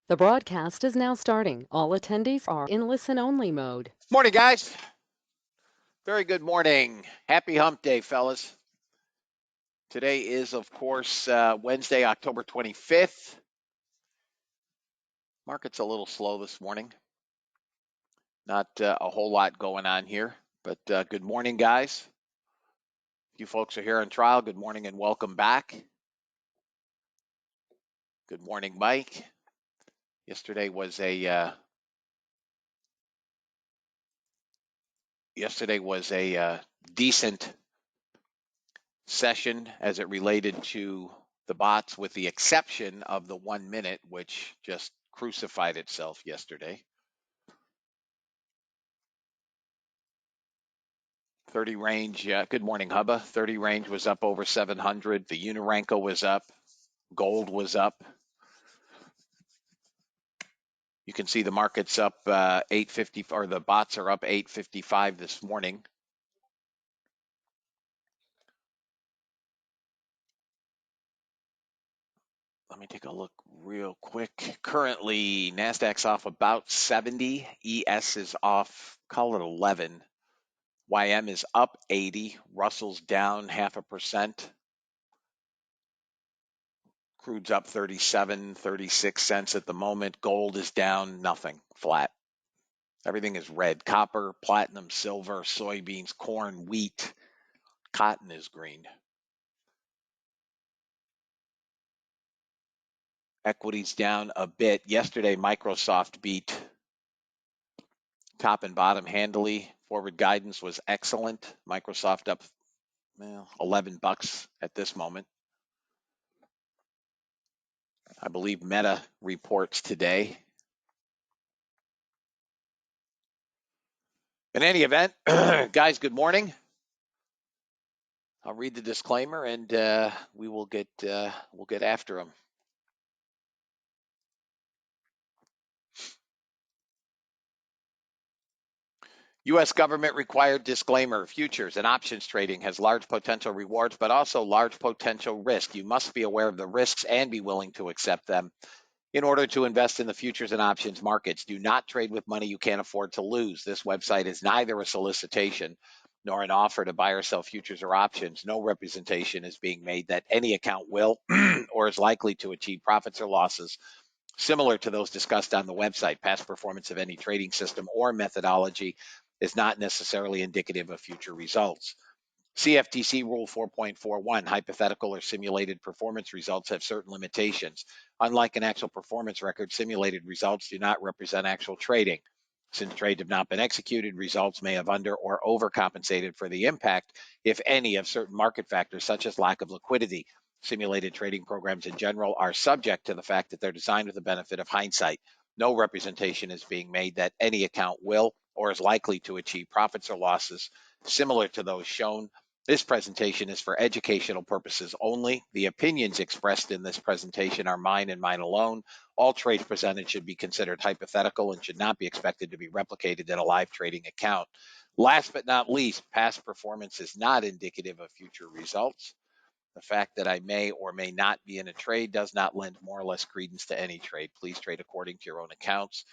The broadcast is now starting. All attendees are in listen-only mode. Morning, guys. Very good morning. Happy hump day, fellas. Today is, of course, Wednesday, October 25th. Market's a little slow this morning. Not a whole lot going on here, but good morning, guys. You folks are here on trial. Good morning and welcome back. Good morning, Mike. Yesterday was a decent session as it related to the bots, with the exception of the 1 minute, which just crucified itself yesterday. 30 range, good morning, Hubba. 30 range was up over 700. The Unirenco was up. Gold was up. You can see the market's up 850, or the bots are up 855 this morning. Let me take a look real quick. Currently, NASDAQ's off about 70. ES is off, call it 11. YM is up 80. Russell's down 0.5%. Crude's up 37, 36 cents at the moment. Gold is down nothing, flat. Everything is red. Copper, platinum, silver, soybeans, corn, wheat. Cotton is green. Equities down a bit. Yesterday, Microsoft beat top and bottom handily. Forward guidance was excellent. Microsoft up $11 at this moment. I believe Meta reports today. In any event, guys, good morning. I'll read the disclaimer and we'll get after them. U.S. government required disclaimer: futures and options trading has large potential rewards, but also large potential risk. You must be aware of the risks and be willing to accept them in order to invest in the futures and options markets. Do not trade with money you can't afford to lose. This website is neither a solicitation nor an offer to buy or sell futures or options. No representation is being made that any account will or is likely to achieve profits or losses similar to those discussed on the website. Past performance of any trading system or methodology is not necessarily indicative of future results. CFTC Rule 4.41, hypothetical or simulated performance results have certain limitations. Unlike an actual performance record, simulated results do not represent actual trading. Since trades have not been executed, results may have under or overcompensated for the impact, if any, of certain market factors, such as lack of liquidity. Simulated trading programs in general are subject to the fact that they're designed with the benefit of hindsight. No representation is being made that any account will or is likely to achieve profits or losses similar to those shown. This presentation is for educational purposes only. The opinions expressed in this presentation are mine and mine alone. All trades presented should be considered hypothetical and should not be expected to be replicated in a live trading account. Last but not least, past performance is not indicative of future results. The fact that I may or may not be in a trade does not lend more or less credence to any trade. Please trade according to your own accounts.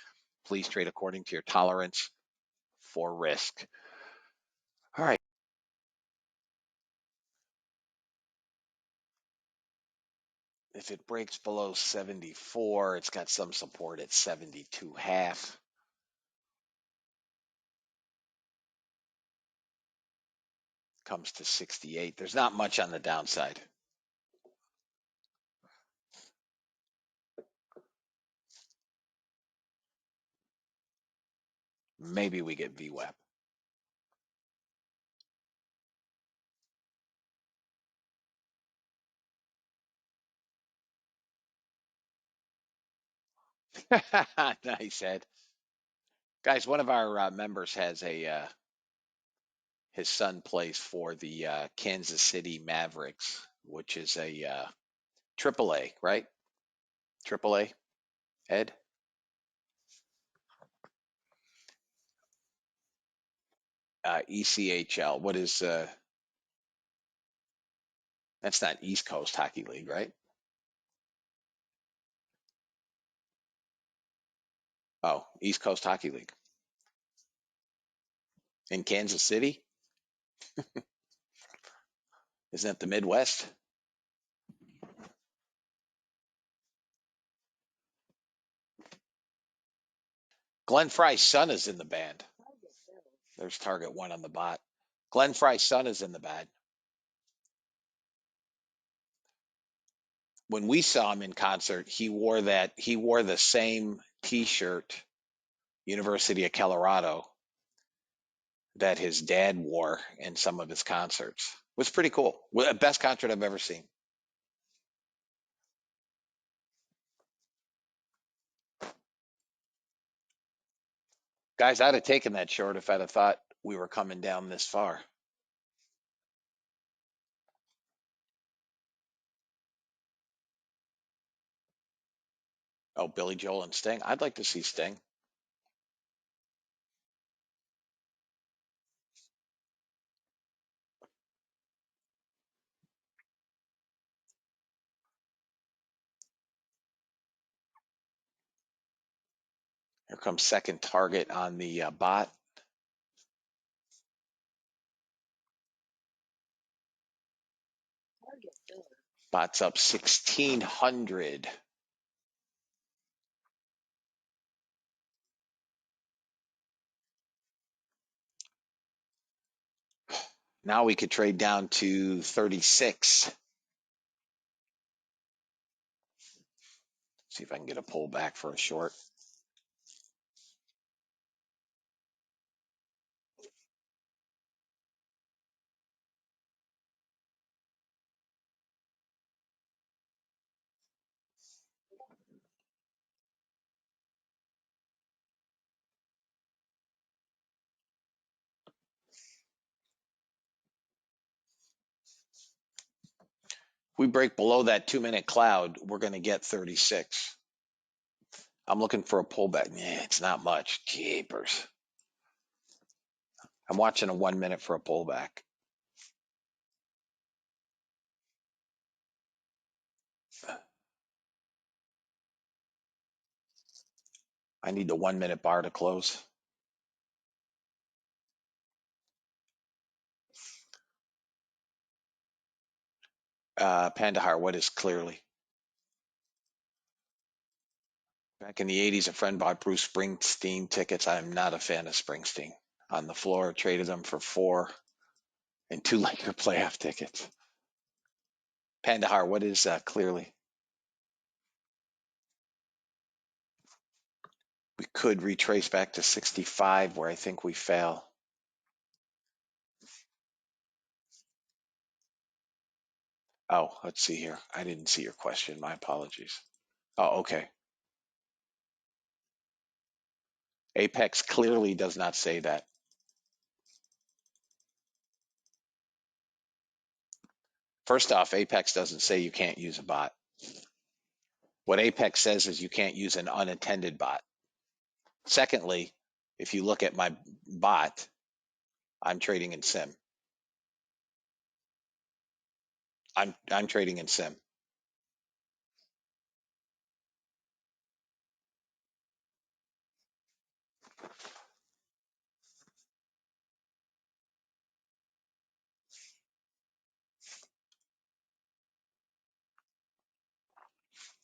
Please trade according to your tolerance for risk. All right. If it breaks below 74, it's got some support at 72.5. Comes to 68. There's not much on the downside. Maybe we get VWAP. Nice, Ed. Guys, one of our members has his son plays for the Kansas City Mavericks, which is a AAA, right? AAA, Ed? ECHL. What is that's not East Coast Hockey League, right? Oh, East Coast Hockey League in Kansas City. Isn't that the Midwest? Glenn Fry's son is in the band. There's target one on the bot. Glenn Fry's son is in the band. When we saw him in concert, he wore the same T-shirt, University of Colorado, that his dad wore in some of his concerts. It was pretty cool. Best concert I've ever seen. Guys, I'd have taken that short if I'd have thought we were coming down this far. Oh, Billy Joel and Sting. I'd like to see Sting. Here comes second target on the bot. Bot's up 1,600. Now we could trade down to 36. See if I can get a pullback for a short. If we break below that 2-minute cloud, we're going to get 36. I'm looking for a pullback. It's not much. Jeepers. I'm watching a 1 minute for a pullback. I need the 1 minute bar to close. Pandahar, what is clearly? Back in the 80s, a friend bought Bruce Springsteen tickets. I'm not a fan of Springsteen. On the floor, traded them for 4 and 2 Laker playoff tickets. Pandahar, what is clearly? We could retrace back to 65 where I think we fail. Oh, let's see here. I didn't see your question. My apologies. Oh, okay. Apex clearly does not say that. First off, Apex doesn't say you can't use a bot. What Apex says is you can't use an unattended bot. Secondly, if you look at my bot, I'm trading in SIM. I'm trading in SIM.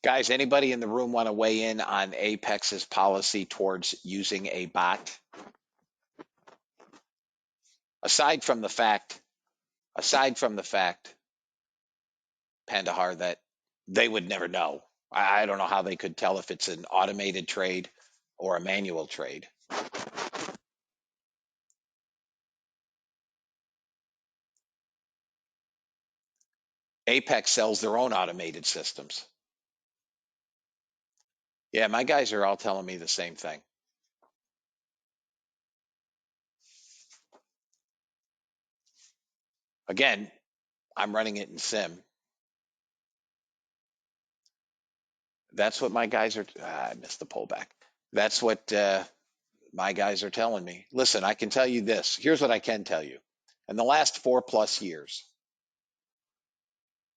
Guys, anybody in the room want to weigh in on Apex's policy towards using a bot? Aside from the fact, Pandahar, that they would never know. I don't know how they could tell if it's an automated trade or a manual trade. Apex sells their own automated systems. Yeah, my guys are all telling me the same thing. Again, I'm running it in SIM. That's what my guys are. I missed the pullback. That's what my guys are telling me. Listen, I can tell you this. Here's what I can tell you. In the last 4+ years,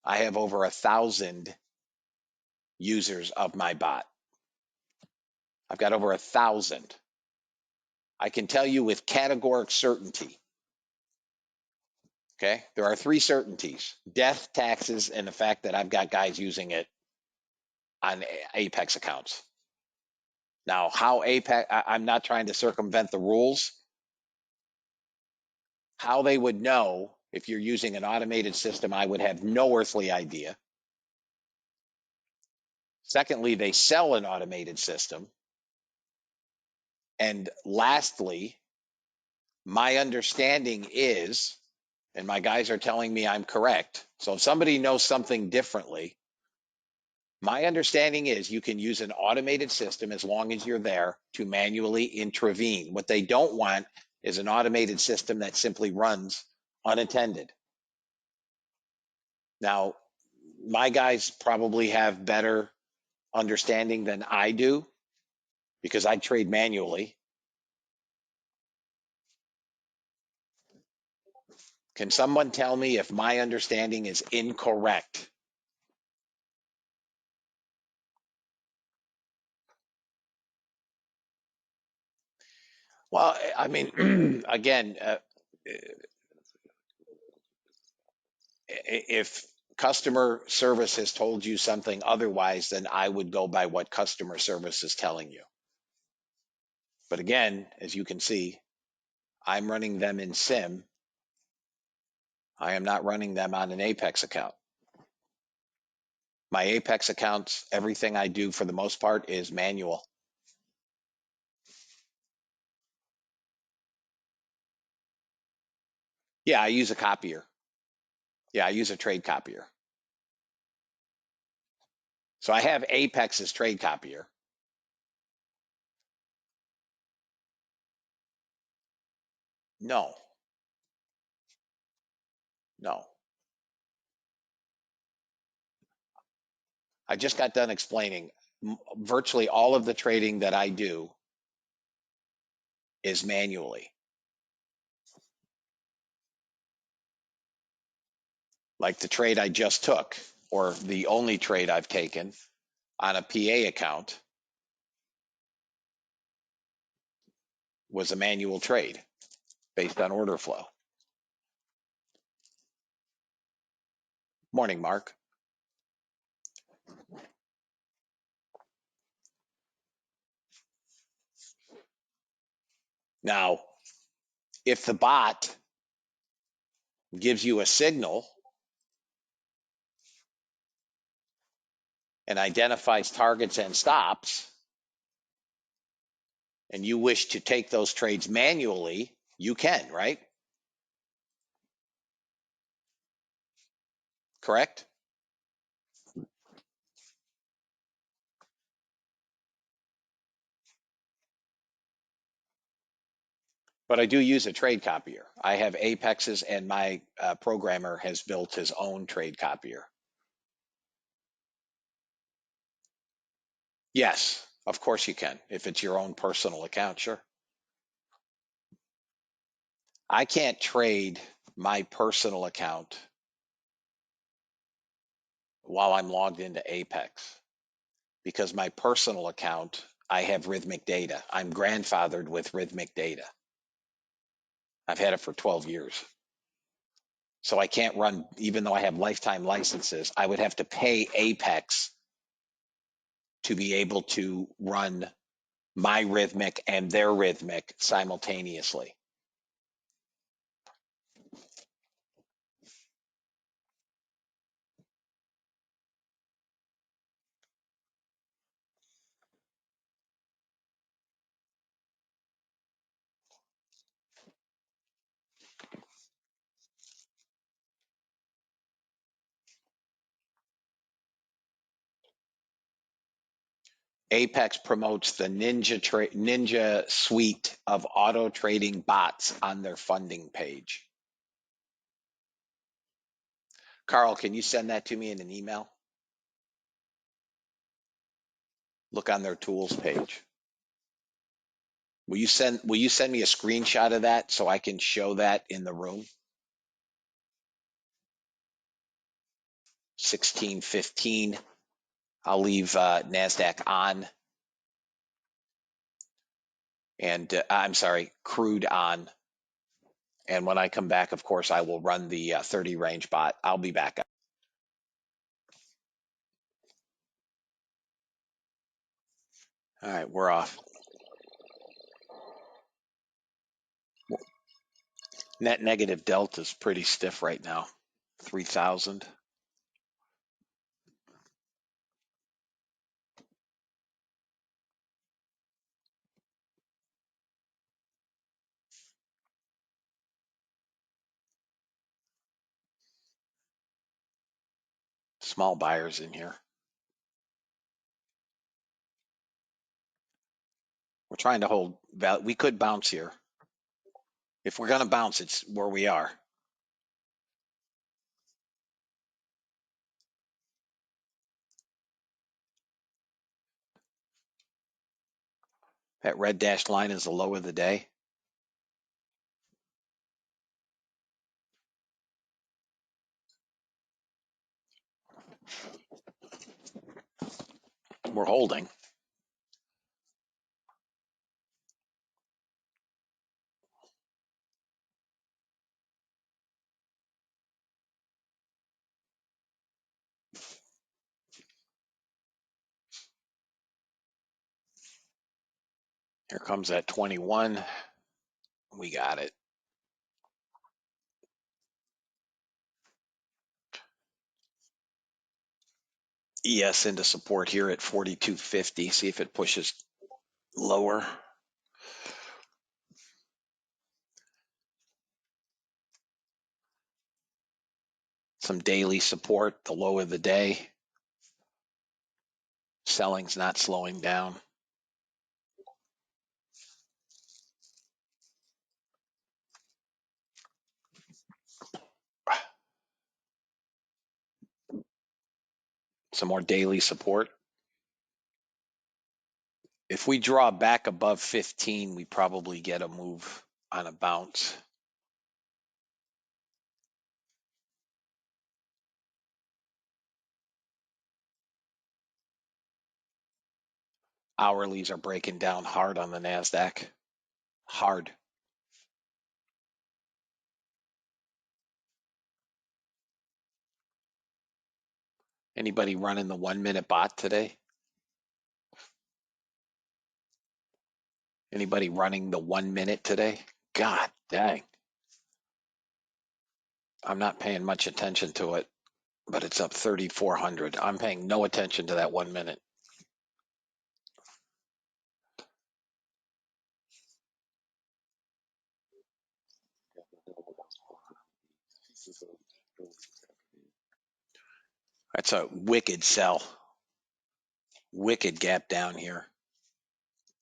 I have over 1,000 users of my bot. I've got over 1,000. I can tell you with categoric certainty, okay, there are 3 certainties: death, taxes, and the fact that I've got guys using it on Apex accounts. Now, how Apex, I'm not trying to circumvent the rules. How they would know if you're using an automated system, I would have no earthly idea. Secondly, they sell an automated system. And lastly, my understanding is, and my guys are telling me I'm correct. So if somebody knows something differently, my understanding is you can use an automated system as long as you're there to manually intervene. What they don't want is an automated system that simply runs unattended. Now, my guys probably have better understanding than I do because I trade manually. Can someone tell me if my understanding is incorrect? Well, I mean, again, if customer service has told you something otherwise, then I would go by what customer service is telling you. But again, as you can see, I'm running them in SIM. I am not running them on an Apex account. My Apex accounts, everything I do for the most part is manual. Yeah, I use a copier. Yeah, I use a trade copier. So I have Apex's trade copier. No, no. I just got done explaining virtually all of the trading that I do is manually. Like the trade I just took, or the only trade I've taken on a PA account was a manual trade based on order flow. Morning, Mark. Now, if the bot gives you a signal and identifies targets and stops, and you wish to take those trades manually, you can, right? Correct? But I do use a trade copier. I have Apexes, and my programmer has built his own trade copier. Yes, of course you can. If it's your own personal account, sure. I can't trade my personal account while I'm logged into Apex because my personal account, I have Rhythmic Data. I'm grandfathered with Rhythmic Data. I've had it for 12 years. So I can't run, even though I have lifetime licenses, I would have to pay Apex to be able to run my Rhythmic and their Rhythmic simultaneously. Apex promotes the Ninja suite of auto trading bots on their funding page. Carl, can you send that to me in an email? Look on their tools page. Will you send me a screenshot of that so I can show that in the room? 1615. I'll leave NASDAQ on. and I'm sorry, crude on. And when I come back, of course, I will run the 30 range bot. I'll be back. All right, we're off. Net negative delta is pretty stiff right now, 3,000. Small buyers in here. We're trying to hold value. We could bounce here. If we're going to bounce, it's where we are. That red dashed line is the low of the day. We're holding. Here comes that 21. We got it. ES into support here at 42.50. See if it pushes lower. Some daily support, the low of the day. Selling's not slowing down. Some more daily support. If we draw back above 15, we probably get a move on a bounce. Hourlies are breaking down hard on the NASDAQ. Hard. Anybody running the 1 minute bot today? Anybody running the 1 minute today? God dang. I'm not paying much attention to it, but it's up 3,400. I'm paying no attention to that 1 minute. That's a wicked sell. Wicked gap down here.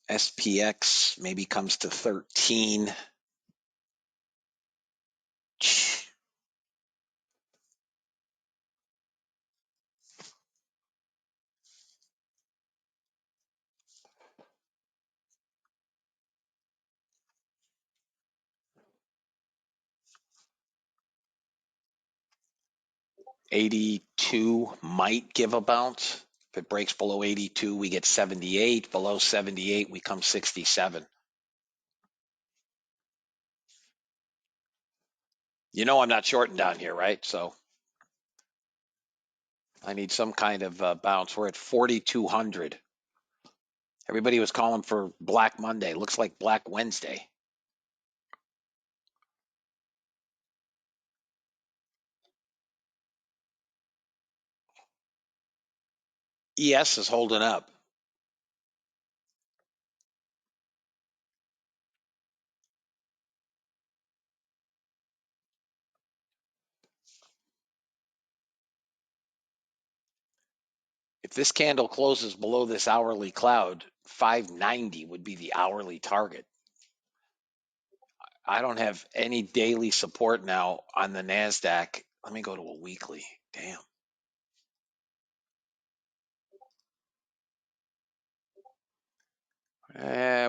SPX maybe comes to 13. 82 might give a bounce. If it breaks below 82, we get 78. Below 78, we come 67. You know I'm not shorting down here, right? So I need some kind of bounce. We're at 4,200. Everybody was calling for Black Monday. Looks like Black Wednesday. ES is holding up. If this candle closes below this hourly cloud, 590 would be the hourly target. I don't have any daily support now on the NASDAQ. Let me go to a weekly. Damn.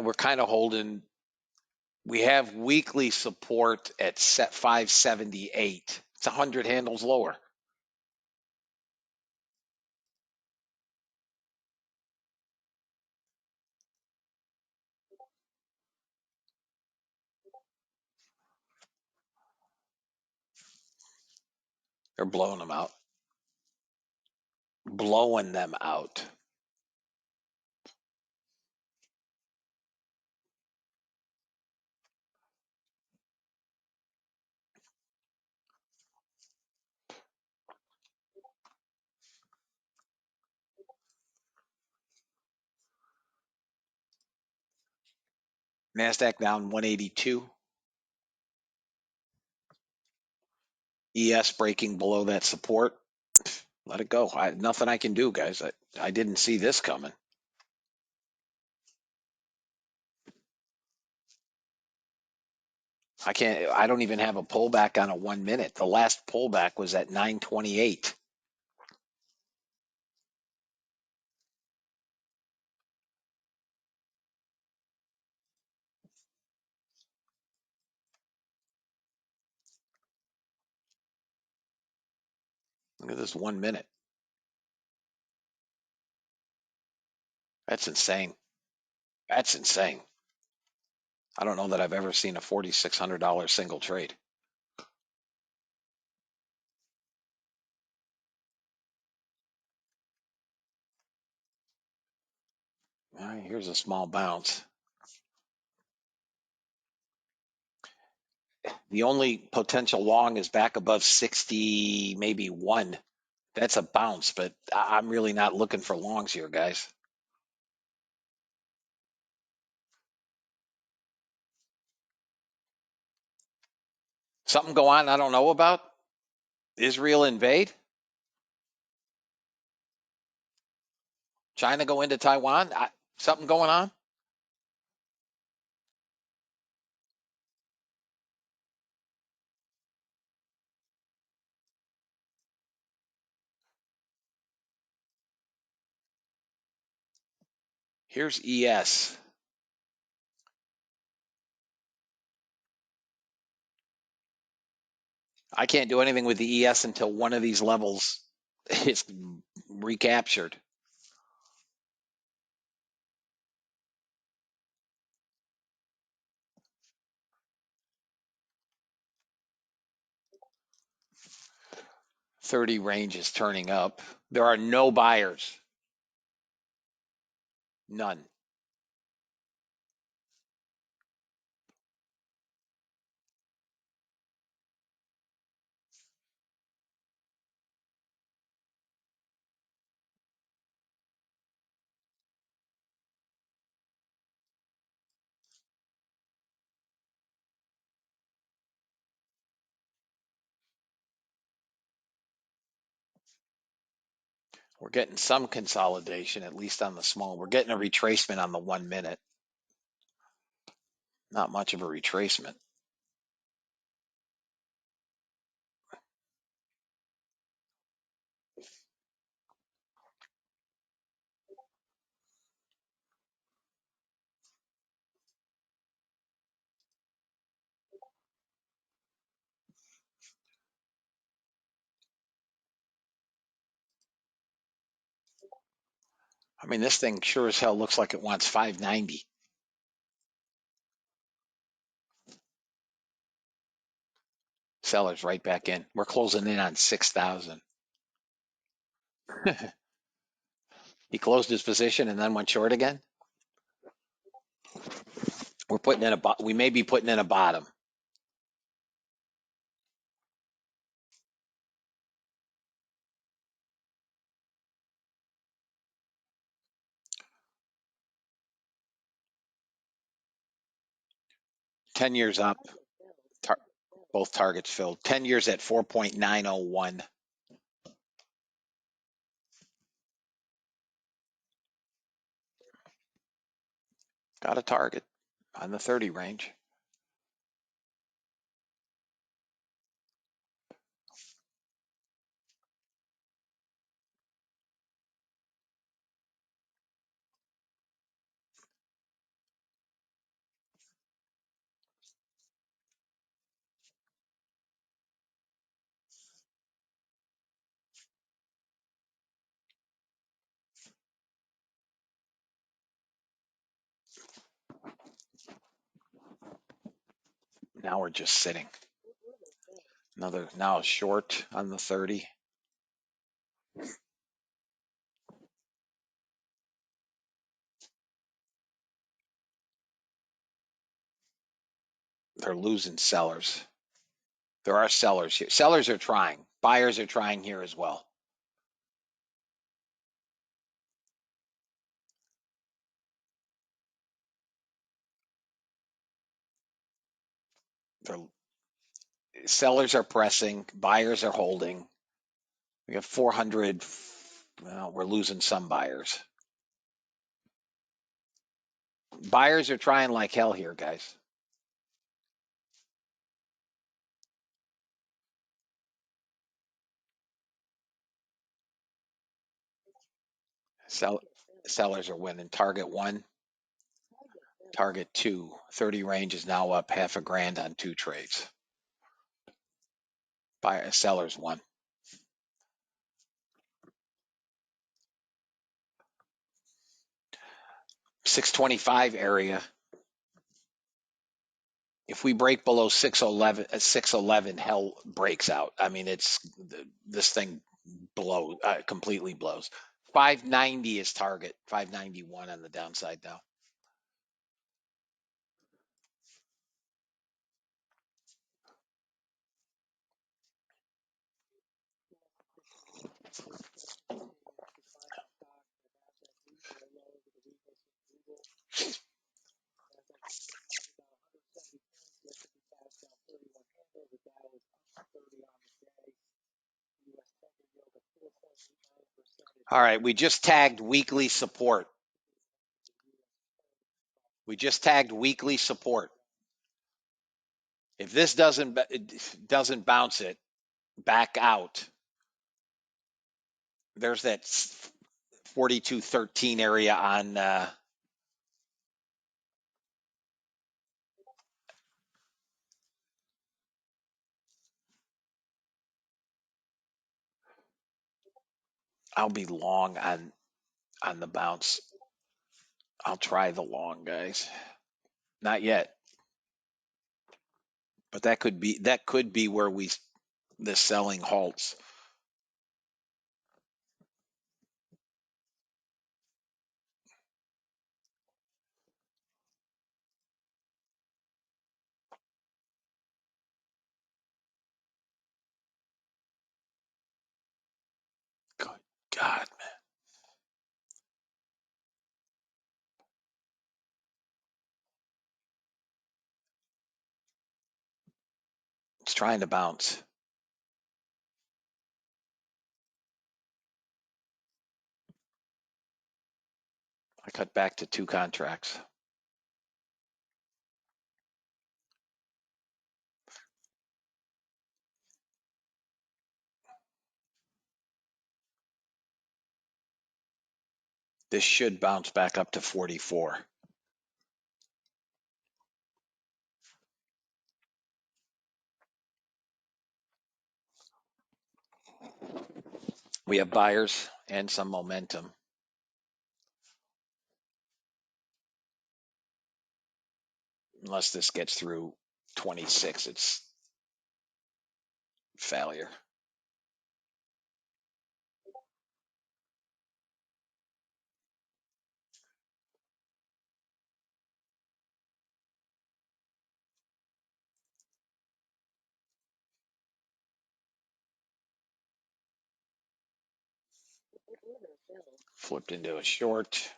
We're kind of holding. We have weekly support at set 578. It's 100 handles lower. They're blowing them out. Blowing them out. NASDAQ down 182. ES breaking below that support. Let it go. Nothing I can do, guys. I didn't see this coming. I don't even have a pullback on a 1 minute. The last pullback was at 928. Look at this 1 minute. That's insane. That's insane. I don't know that I've ever seen a $4,600 single trade. All right, here's a small bounce. The only potential long is back above 60, maybe one. That's a bounce, but I'm really not looking for longs here, guys. Something go on I don't know about? Israel invade? China go into Taiwan? Something going on? Here's ES. I can't do anything with the ES until one of these levels is recaptured. '30 range is turning up. There are no buyers. None. We're getting some consolidation, at least on the small. We're getting a retracement on the 1 minute. Not much of a retracement. I mean, this thing sure as hell looks like it wants 590. Sellers right back in. We're closing in on 6,000. He closed his position and then went short again. We may be putting in a bottom. Ten years up. Tar- both targets filled. 10 years at 4.901. Got a target on the 30 range. Now we're just sitting. Another now short on the 30. They're losing sellers. There are sellers here. Sellers are trying. Buyers are trying here as well. They're, sellers are pressing. Buyers are holding. We have 400. Well, we're losing some buyers. Buyers are trying like hell here, guys. Sell, sellers are winning. Target 1, target 2. 30 range is now up half a grand on 2 trades. Buyer, sellers 1. 625 area. If we break below 611, 611, hell breaks out. I mean, this thing completely blows. 590 is target. 591 on the downside now. All right, we just tagged weekly support. We just tagged weekly support. If this doesn't bounce it back out, there's that 4213 area on I'll be long on the bounce. I'll try the long, guys. Not yet. But that could be where the selling halts. Good God, man. It's trying to bounce. I cut back to 2 contracts. This should bounce back up to 44. We have buyers and some momentum. Unless this gets through 26, it's failure. Flipped into a short.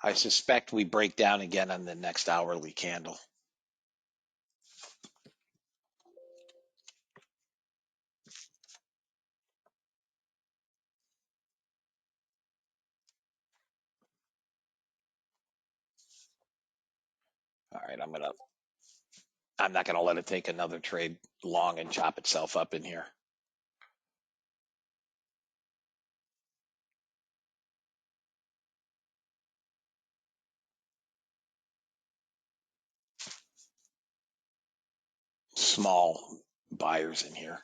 I suspect we break down again on the next hourly candle. All right, I'm not gonna let it take another trade long and chop itself up in here. Small buyers in here.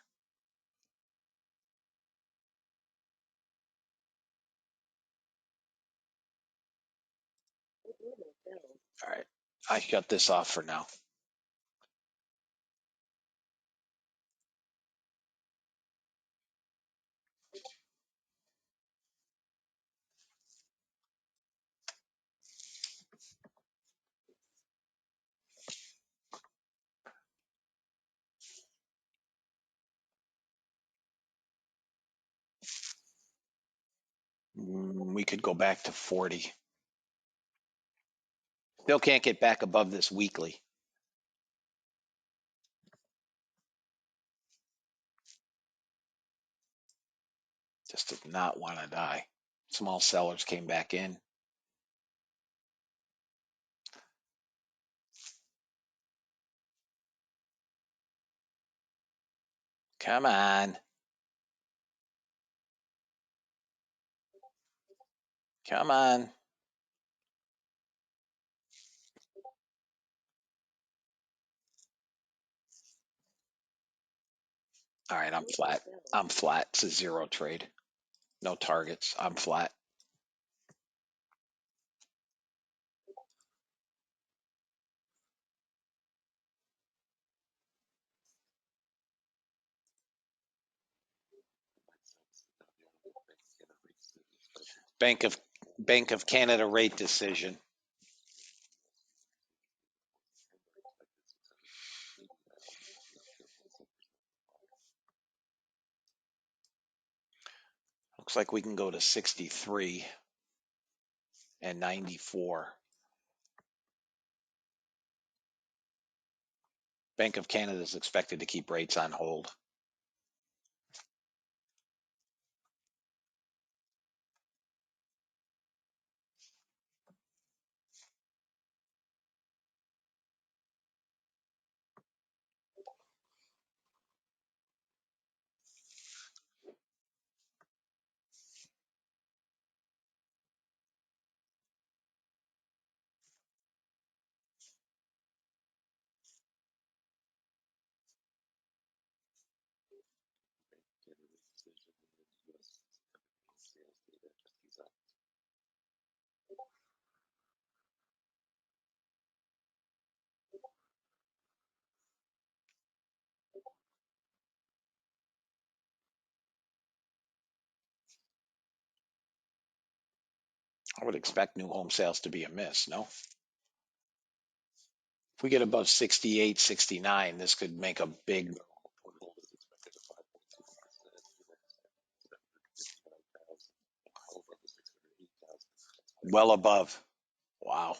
All right, I shut this off for now. We could go back to 40. Still can't get back above this weekly. Just did not want to die. Small sellers came back in. Come on. Come on. All right, I'm flat. I'm flat. It's a zero trade. No targets. I'm flat. Bank of Bank of Canada rate decision. Looks like we can go to 63 and 94. Bank of Canada is expected to keep rates on hold. I would expect new home sales to be a miss, no? If we get above 68, 69, this could make a big. Well above. Wow.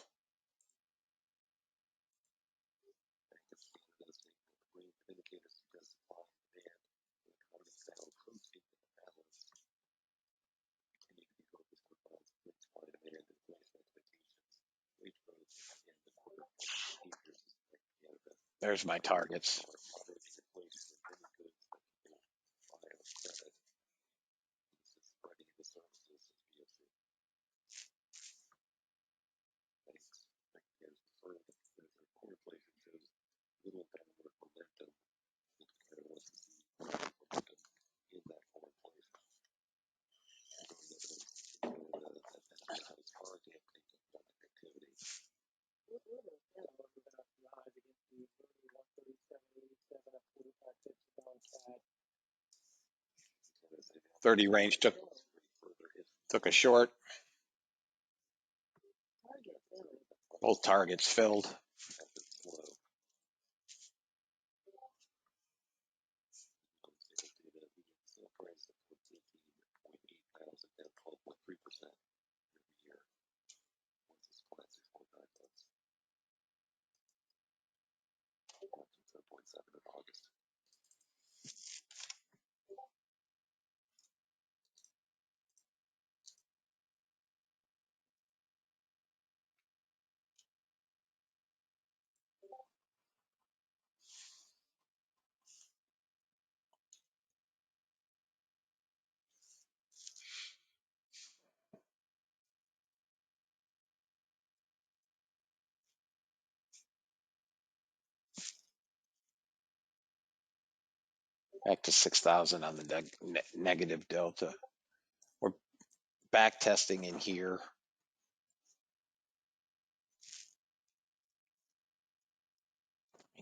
There's my targets. .30 range took a short. Both targets filled. Back to 6,000 on the negative delta. We're back testing in here.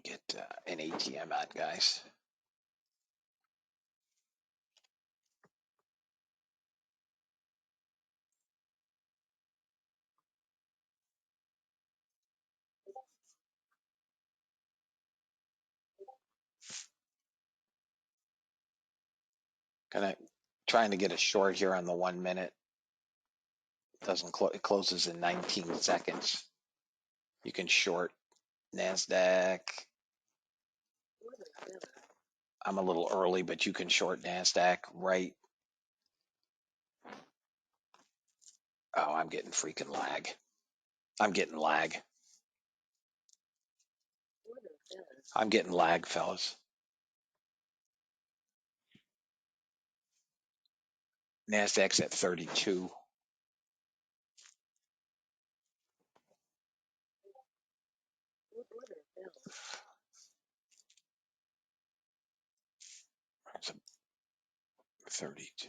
Get an ATM out, guys. Trying to get a short here on the 1 minute. Doesn't close. It closes in 19 seconds. You can short NASDAQ. I'm a little early, but you can short NASDAQ right. Oh, I'm getting freaking lag. I'm getting lag. I'm getting lag, fellas. NASDAQ's at 32. It's a 32.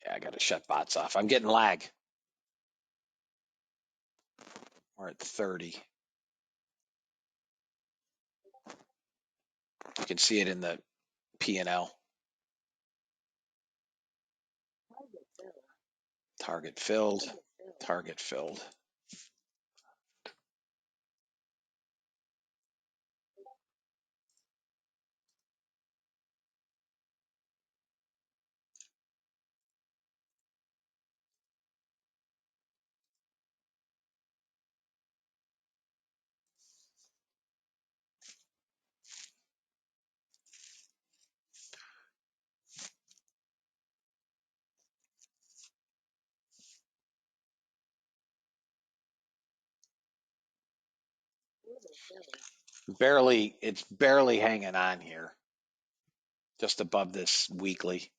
Yeah, I got to shut bots off. I'm getting lag. We're at 30. You can see it in the P&L. Target filled. Target filled. It's barely hanging on here. Just above this weekly.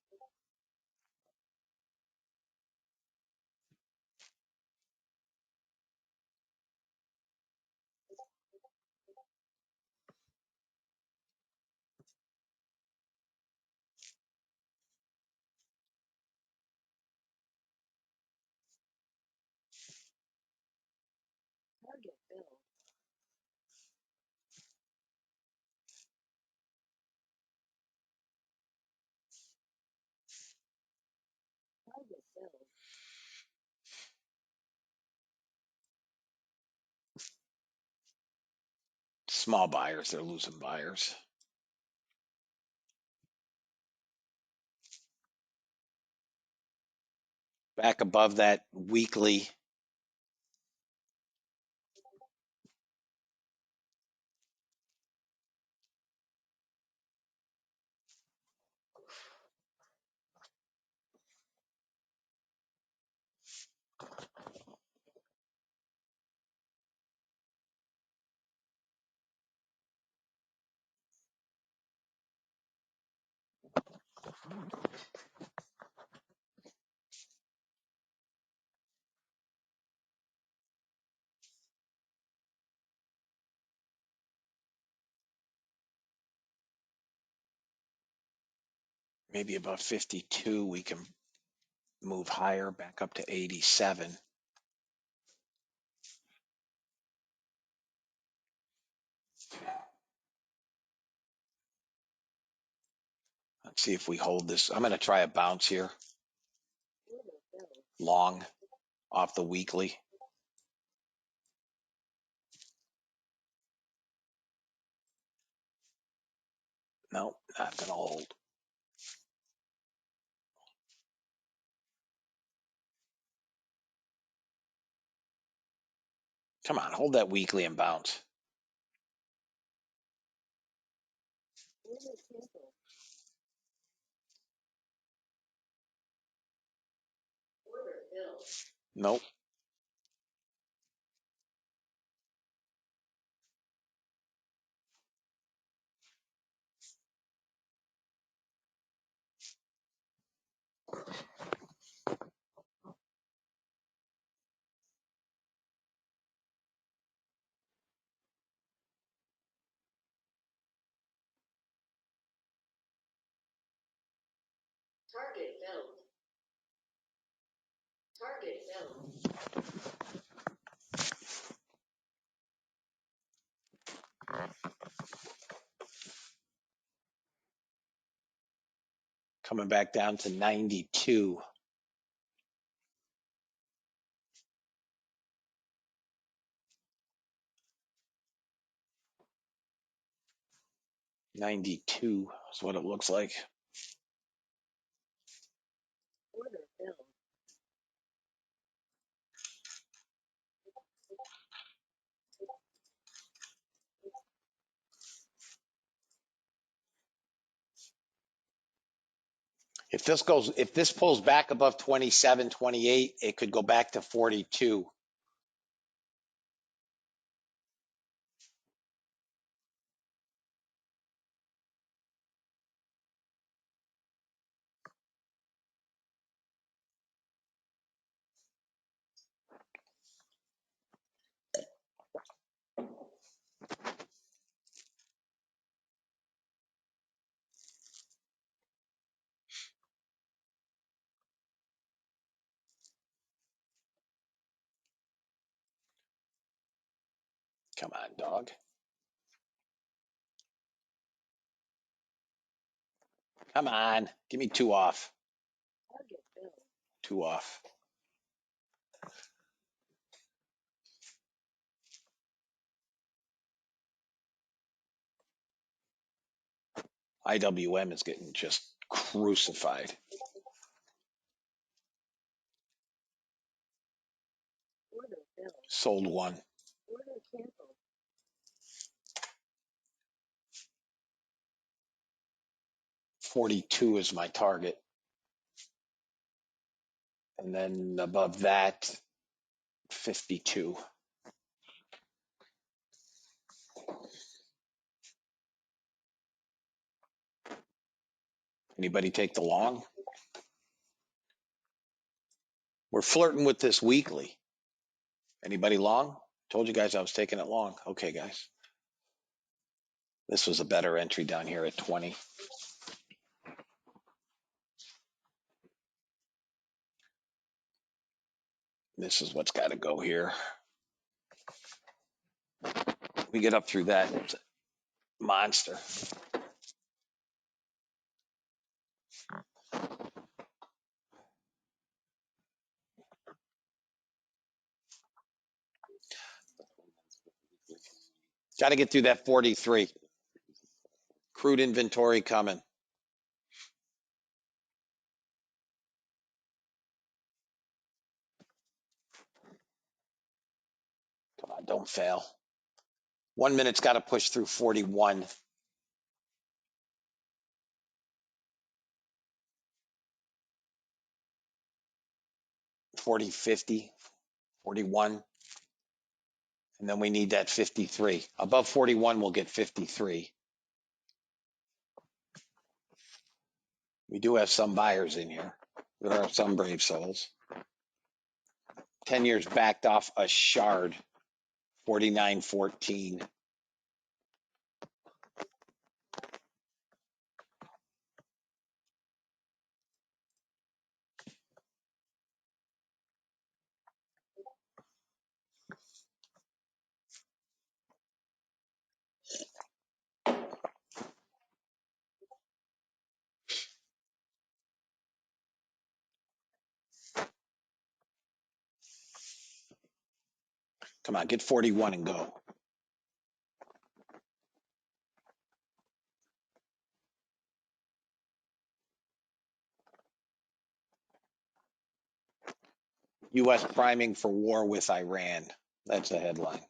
Small buyers, they're losing buyers. Back above that weekly. Maybe above 52, we can move higher, back up to 87. Let's see if we hold this. I'm going to try a bounce here. Long off the weekly. No, not going to hold. Come on, hold that weekly and bounce. Nope. Target filled. Target filled. Coming back down to 92. 92 is what it looks like. Order filled. If this pulls back above 27, 28, it could go back to 42. Come on, dog. Come on. Give me 2 off. Target filled. 2 off. IWM is getting just crucified. Order filled. Sold 1. Order canceled. 42 is my target. And then above that, 52. Anybody take the long? We're flirting with this weekly. Anybody long? Told you guys I was taking it long. Okay, guys. This was a better entry down here at 20. This is what's got to go here. We get up through that monster. Got to get through that 43. Crude inventory coming. Come on, don't fail. 1 minute's got to push through 41. 40, 50, 41. And then we need that 53. Above 41, we'll get 53. We do have some buyers in here. There are some brave souls. 10 years backed off a shard, 49.14. Come on, get 41 and go. U.S. priming for war with Iran. That's the headline.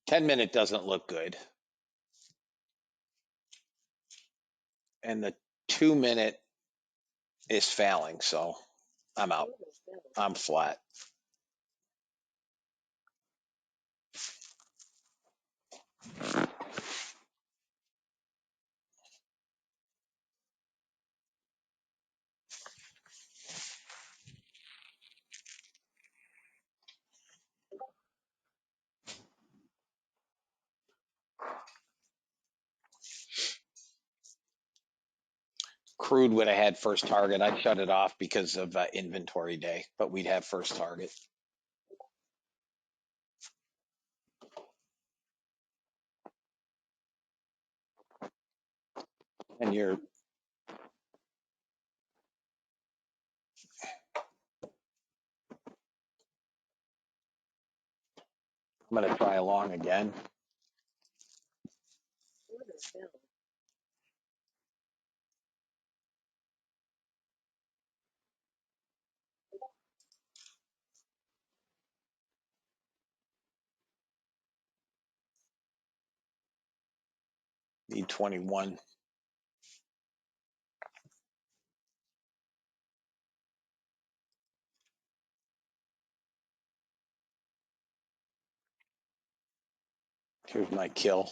$10-minute doesn't look good. And the 2-minute is failing, so I'm out. Order filled. I'm flat. crude would have had first target. I shut it off because of inventory day, but we'd have first target. And you're I'm going to try along again. Need 21. Here's my kill,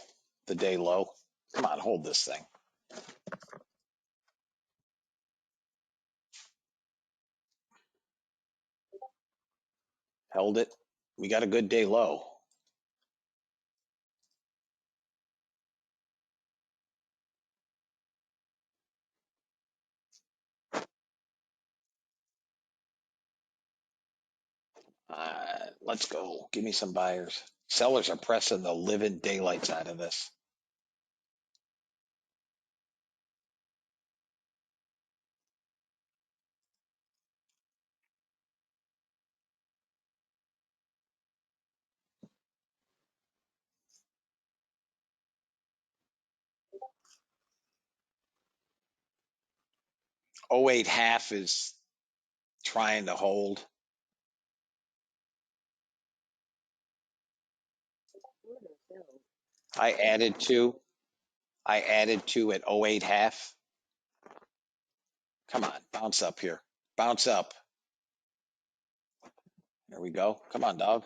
the day low. Come on, hold this thing. Held it. We got a good day low. Let's go. Give me some buyers. Sellers are pressing the living daylights out of this. Oh 08 half is trying to hold. I added two. I added two at 08 half. Come on, bounce up here. Bounce up. There we go. Come on, dog.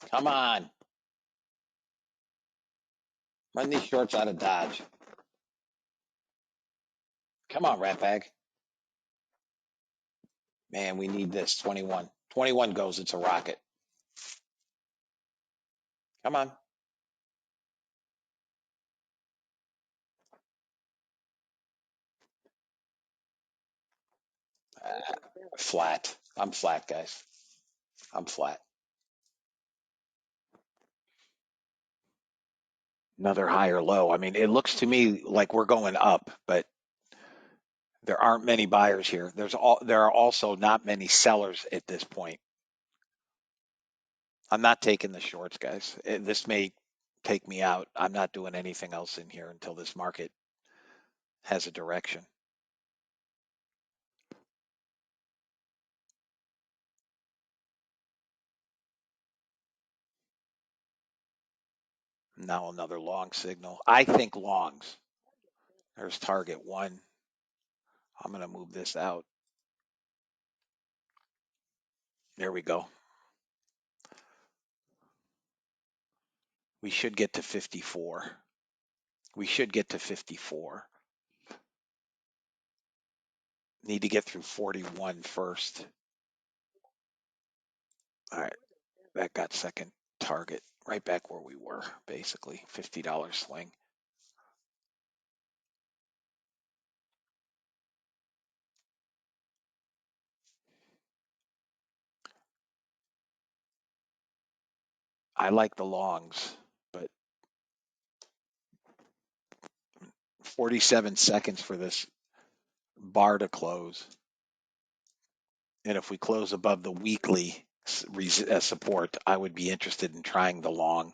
Come on. Run these shorts out of Dodge. Come on, rat bag. Man, we need this. 21. 21 goes. It's a rocket. Come on. Flat. I'm flat, guys. I'm flat. Another high or low. I mean, it looks to me like we're going up, but there aren't many buyers here. There are also not many sellers at this point. I'm not taking the shorts, guys. This may take me out. I'm not doing anything else in here until this market has a direction. Now another long signal. I think longs. There's target one. I'm going to move this out. There we go. We should get to 54. We should get to 54. Need to get through 41 first. All right. That got second target. Right back where we were, basically. $50 swing. I like the longs, but 47 seconds for this bar to close. And if we close above the weekly support, I would be interested in trying the long.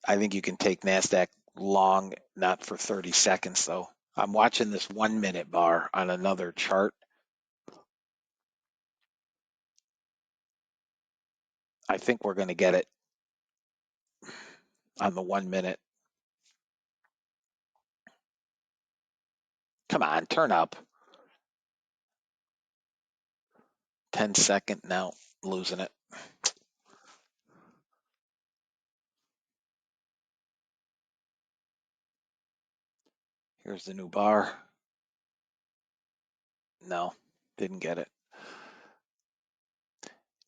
I think you can take NASDAQ long, not for 30 seconds, though. I'm watching this 1 minute bar on another chart. I think we're going to get it on the 1 minute. Come on, turn up. 10-second, now losing it. Here's the new bar. No, didn't get it.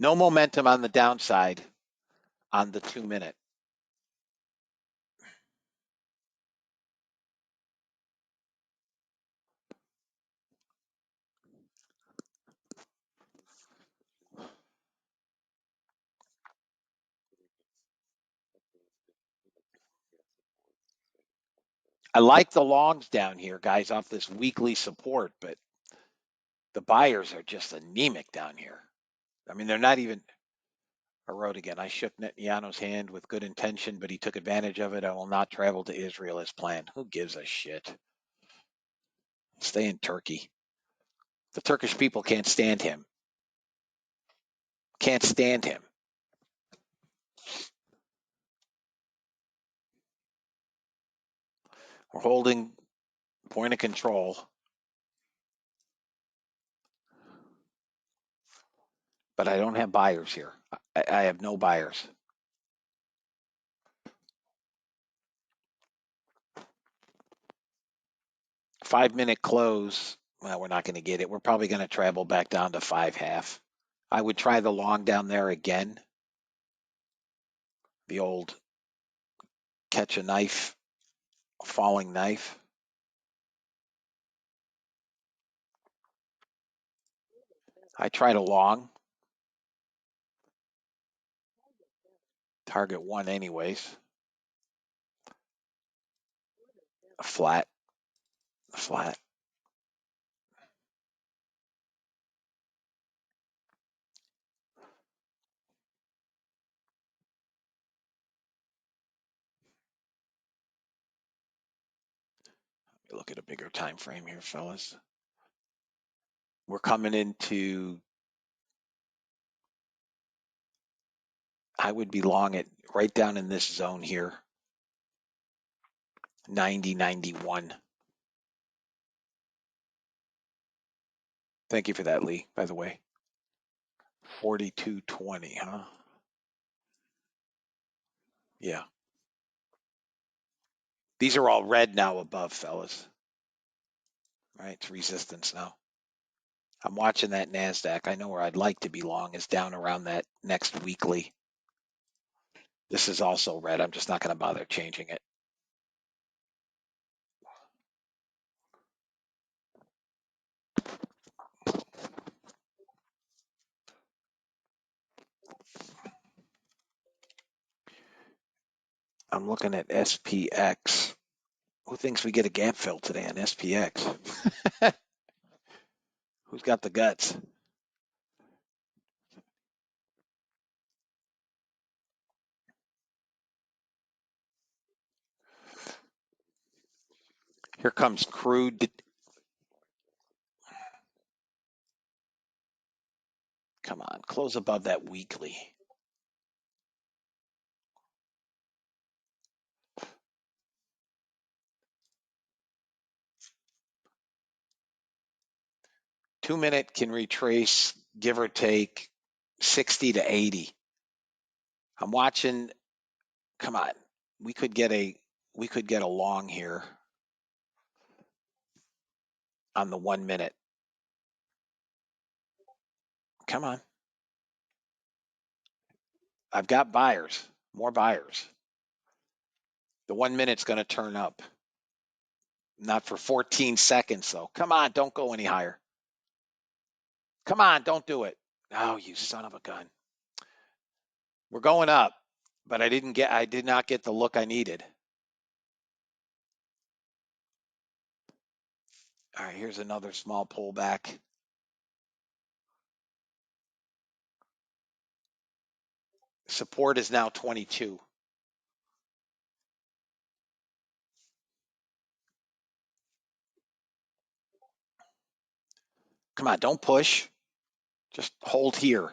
No momentum on the downside on the 2-minute. I like the longs down here, guys, off this weekly support, but the buyers are just anemic down here. I mean, they're not even. I wrote again. I shook Netanyahu's hand with good intention, but he took advantage of it. I will not travel to Israel as planned. Who gives a shit? Stay in Turkey. The Turkish people can't stand him. Can't stand him. We're holding point of control. But I don't have buyers here. I have no buyers. Five-minute close. Well, we're not going to get it. We're probably going to travel back down to 5.5. I would try the long down there again. The old catch a knife, falling knife. I tried a long. Target one anyways. A flat. A flat. Let me look at a bigger time frame here, fellas. We're coming into. I would be long it right down in this zone here. 90, 91. Thank you for that, Lee, by the way. 42.20, huh? Yeah. These are all red now above, fellas. Right? It's resistance now. I'm watching that NASDAQ. I know where I'd like to be long is down around that next weekly. This is also red. I'm just not going to bother changing it. I'm looking at SPX. Who thinks we get a gap fill today on SPX? Who's got the guts? Here comes crude. Come on, close above that weekly. Two-minute can retrace, give or take, 60 to 80. I'm watching. Come on, we could get a long here on the 1 minute. Come on. I've got buyers, more buyers. The 1 minute's going to turn up. Not for 14 seconds, though. Come on, don't go any higher. Come on, don't do it. Oh, you son of a gun. We're going up, but I did not get the look I needed. All right, here's another small pullback. Support is now 22. Come on, don't push. Just hold here.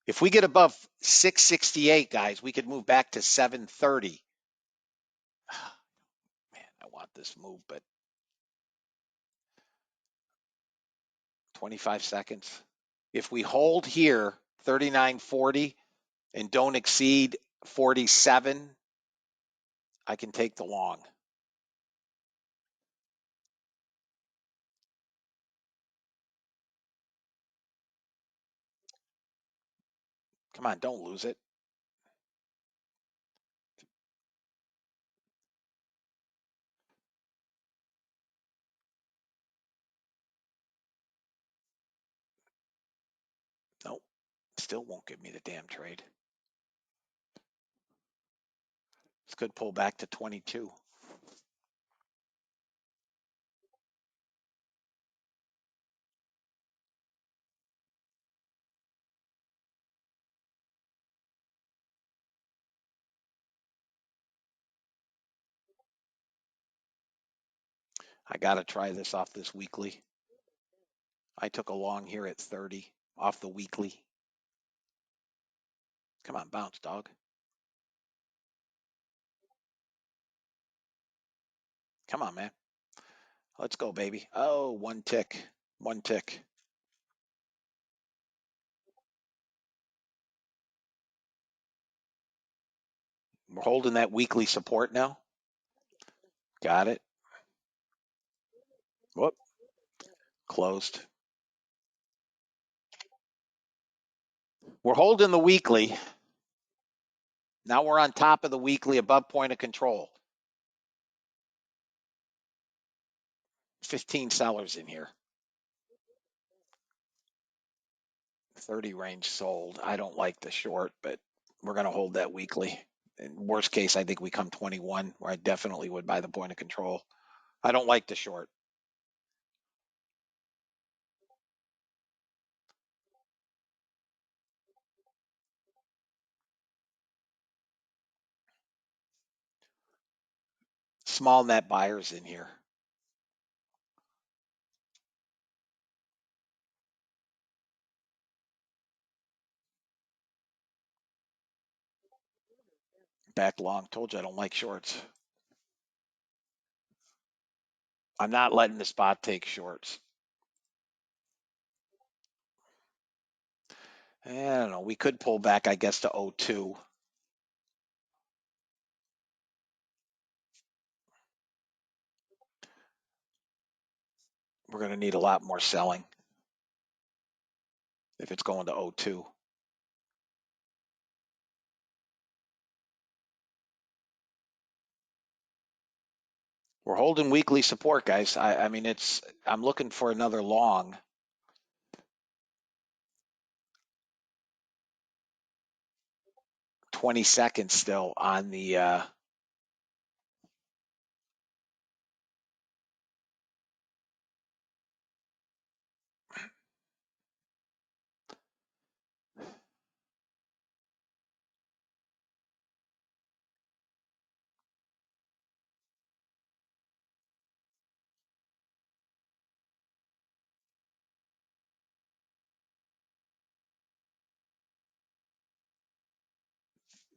If we get above 668, guys, we could move back to 730. Man, I want this move, but 25 seconds. If we hold here, 39.40, and don't exceed 47, I can take the long. Come on, don't lose it. Nope. Still won't give me the damn trade. This could pull back to 22. I got to try this off this weekly. I took a long here at 30 off the weekly. Come on, bounce, dog. Come on, man. Let's go, baby. Oh, one tick. One tick. We're holding that weekly support now. Got it. Whoop. Closed. We're holding the weekly. Now we're on top of the weekly above point of control. 15 sellers in here. 30 range sold. I don't like the short, but we're going to hold that weekly. In worst case, I think we come 21, where I definitely would buy the point of control. I don't like the short. Small net buyers in here. Back long. Told you I don't like shorts. I'm not letting the spot take shorts. I don't know. We could pull back, I guess, to 02. We're going to need a lot more selling if it's going to 02. We're holding weekly support, guys. I mean, I'm looking for another long. 20 seconds still on the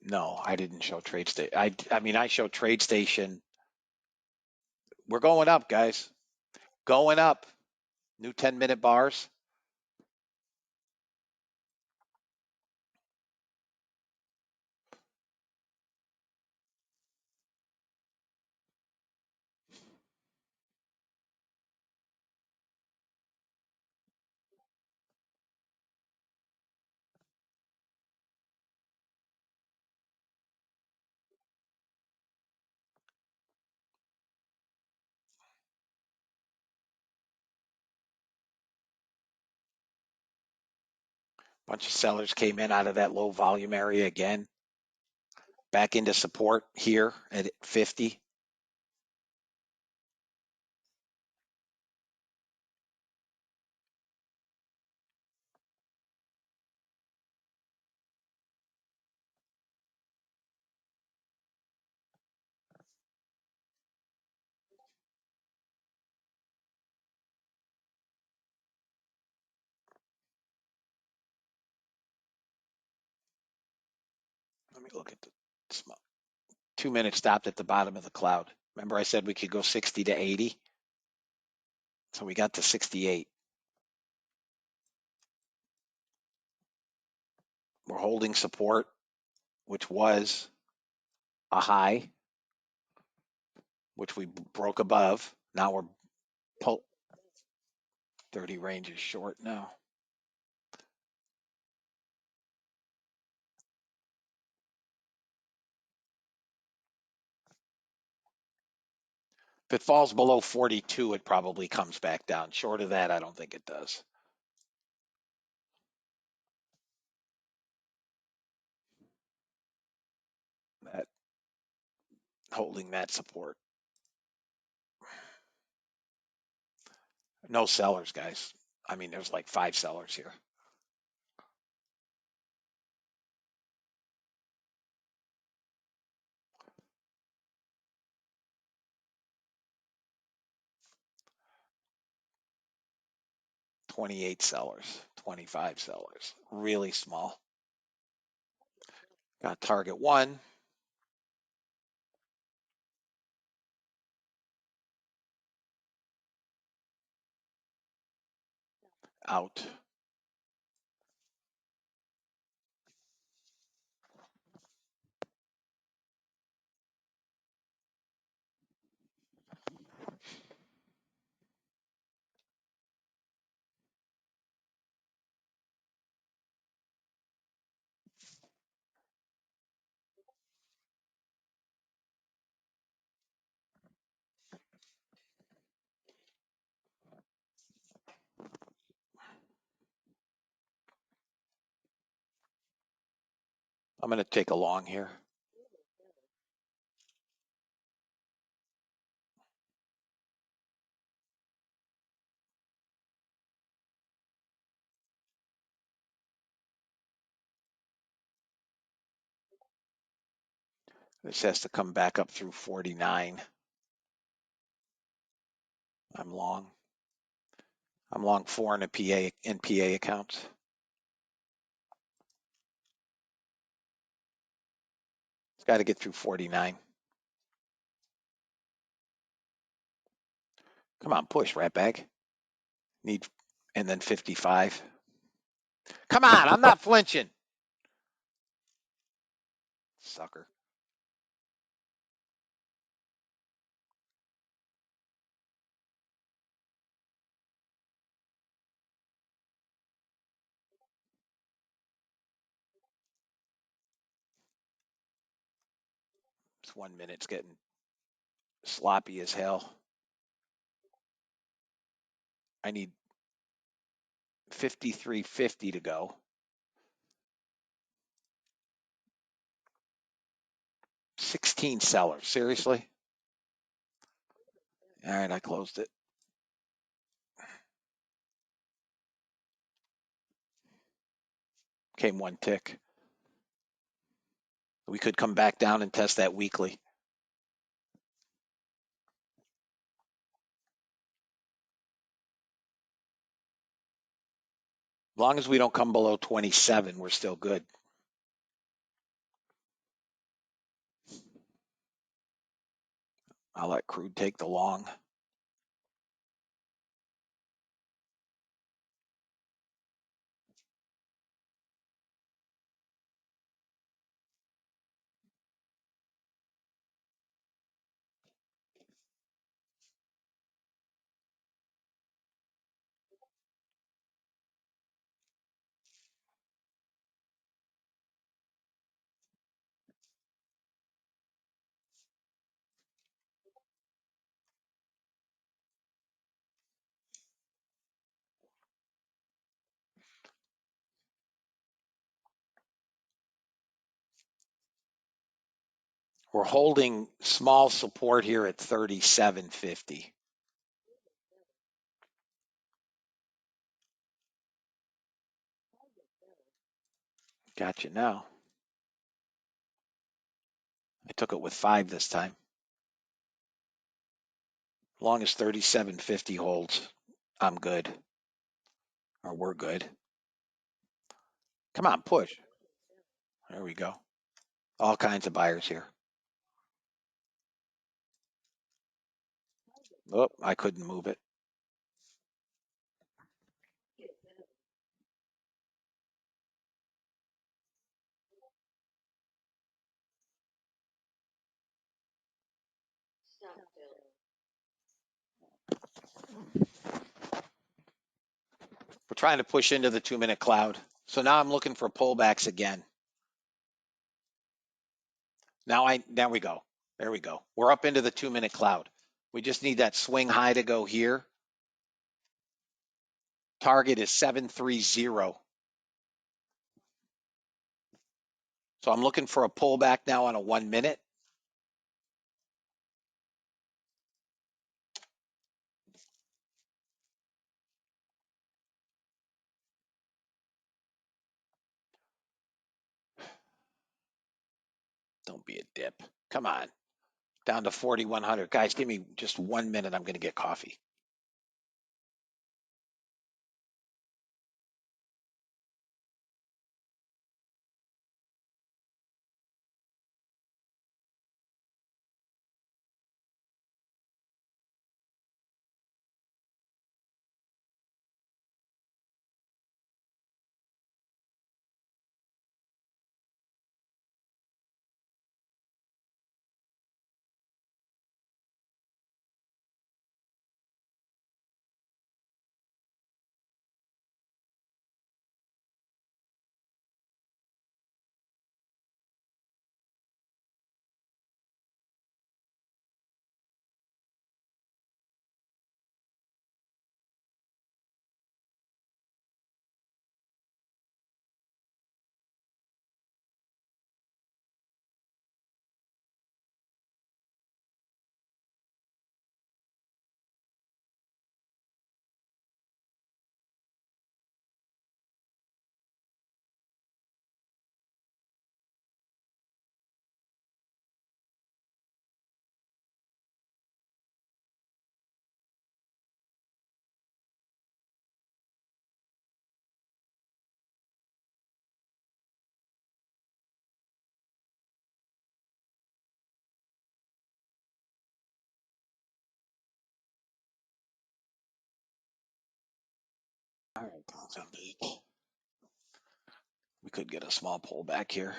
no, I didn't show TradeStation. I mean, I show TradeStation. We're going up, guys. Going up. New 10-minute bars. Bunch of sellers came in out of that low volume area again. Back into support here at 50. Let me look at the small. 2 minutes stopped at the bottom of the cloud. Remember I said we could go 60 to 80? So we got to 68. We're holding support, which was a high, which we broke above. Now we're 30 range is short now. If it falls below 42, it probably comes back down. Short of that, I don't think it does. That holding that support. No sellers, guys. I mean, there's like 5 sellers here. $28 sellers, 25 sellers. Really small. Got target 1. Out. I'm going to take a long here. This has to come back up through 49. I'm long. I'm long 4 in a PA accounts. It's got to get through 49. Come on, push, ratbag. Need, and then 55. Come on, I'm not flinching. Sucker. This 1 minute's getting sloppy as hell. I need 53.50 to go. 16 sellers. Seriously? All right, I closed it. Came 1 tick. We could come back down and test that weekly. As long as we don't come below 27, we're still good. I'll let crude take the long. We're holding small support here at 37.50. Gotcha now. I took it with 5 this time. As long as 37.50 holds, I'm good. Or we're good. Come on, push. There we go. All kinds of buyers here. Oh, I couldn't move it. We're trying to push into the 2-minute cloud. So now I'm looking for pullbacks again. Now we go. There we go. We're up into the 2-minute cloud. We just need that swing high to go here. Target is 730. So I'm looking for a pullback now on a 1 minute. Don't be a dip. Come on. Down to 4,100. Guys, give me just 1 minute. I'm going to get coffee. All right, Mozambique. We could get a small pullback here.